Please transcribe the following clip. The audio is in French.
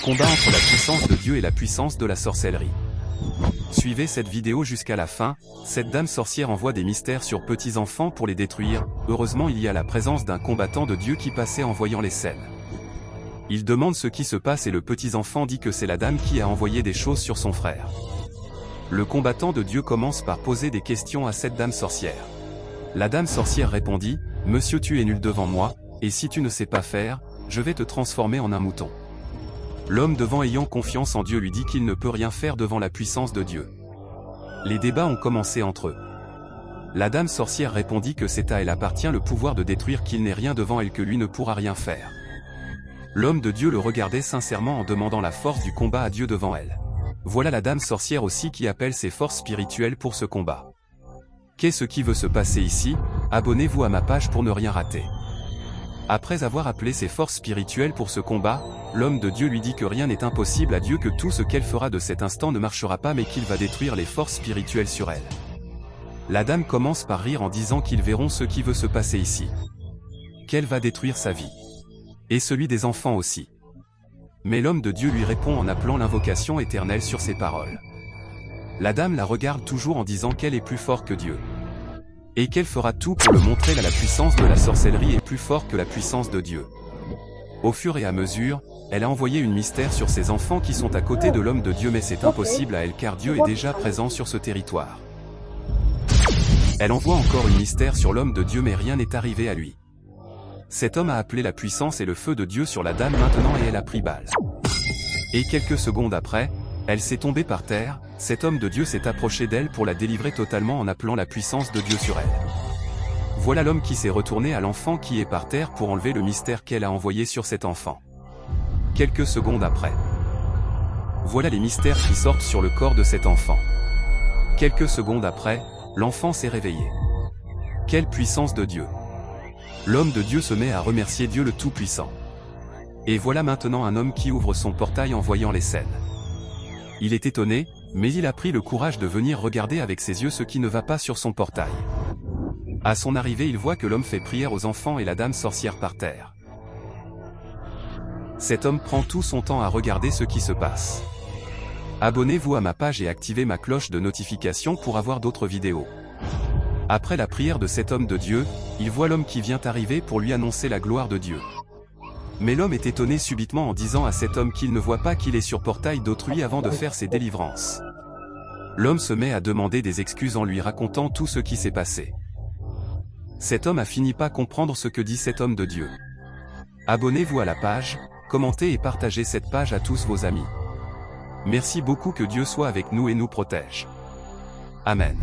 combat entre la puissance de Dieu et la puissance de la sorcellerie. Suivez cette vidéo jusqu'à la fin. Cette dame sorcière envoie des mystères sur petits enfants pour les détruire. Heureusement, il y a la présence d'un combattant de Dieu qui passait en voyant les scènes. Il demande ce qui se passe et le petit enfant dit que c'est la dame qui a envoyé des choses sur son frère. Le combattant de Dieu commence par poser des questions à cette dame sorcière. La dame sorcière répondit: « Monsieur, tu es nul devant moi, et si tu ne sais pas faire, je vais te transformer en un mouton. » L'homme devant, ayant confiance en Dieu, lui dit qu'il ne peut rien faire devant la puissance de Dieu. Les débats ont commencé entre eux. La dame sorcière répondit que c'est à elle appartient le pouvoir de détruire, qu'il n'est rien devant elle, que lui ne pourra rien faire. L'homme de Dieu le regardait sincèrement en demandant la force du combat à Dieu devant elle. Voilà la dame sorcière aussi qui appelle ses forces spirituelles pour ce combat. Qu'est-ce qui veut se passer ici? Abonnez-vous à ma page pour ne rien rater. Après avoir appelé ses forces spirituelles pour ce combat, l'homme de Dieu lui dit que rien n'est impossible à Dieu, que tout ce qu'elle fera de cet instant ne marchera pas, mais qu'il va détruire les forces spirituelles sur elle. La dame commence par rire en disant qu'ils verront ce qui veut se passer ici. Qu'elle va détruire sa vie. Et celui des enfants aussi. Mais l'homme de Dieu lui répond en appelant l'invocation éternelle sur ses paroles. La dame la regarde toujours en disant qu'elle est plus fort que Dieu. Et qu'elle fera tout pour le montrer. La puissance de la sorcellerie est plus forte que la puissance de Dieu. Au fur et à mesure, elle a envoyé une mystère sur ses enfants qui sont à côté de l'homme de Dieu, mais c'est impossible à elle car Dieu est déjà présent sur ce territoire. Elle envoie encore une mystère sur l'homme de Dieu, mais rien n'est arrivé à lui. Cet homme a appelé la puissance et le feu de Dieu sur la dame maintenant et elle a pris balle. Et quelques secondes après, elle s'est tombée par terre. Cet homme de Dieu s'est approché d'elle pour la délivrer totalement en appelant la puissance de Dieu sur elle. Voilà l'homme qui s'est retourné à l'enfant qui est par terre pour enlever le mystère qu'elle a envoyé sur cet enfant. Quelques secondes après, voilà les mystères qui sortent sur le corps de cet enfant. Quelques secondes après, l'enfant s'est réveillé. Quelle puissance de Dieu! L'homme de Dieu se met à remercier Dieu le Tout-Puissant. Et voilà maintenant un homme qui ouvre son portail en voyant les scènes. Il est étonné, mais il a pris le courage de venir regarder avec ses yeux ce qui ne va pas sur son portail. À son arrivée, il voit que l'homme fait prière aux enfants et la dame sorcière par terre. Cet homme prend tout son temps à regarder ce qui se passe. Abonnez-vous à ma page et activez ma cloche de notification pour avoir d'autres vidéos. Après la prière de cet homme de Dieu, il voit l'homme qui vient arriver pour lui annoncer la gloire de Dieu. Mais l'homme est étonné subitement en disant à cet homme qu'il ne voit pas qu'il est sur portail d'autrui avant de faire ses délivrances. L'homme se met à demander des excuses en lui racontant tout ce qui s'est passé. Cet homme a fini par comprendre ce que dit cet homme de Dieu. Abonnez-vous à la page, commentez et partagez cette page à tous vos amis. Merci beaucoup, que Dieu soit avec nous et nous protège. Amen.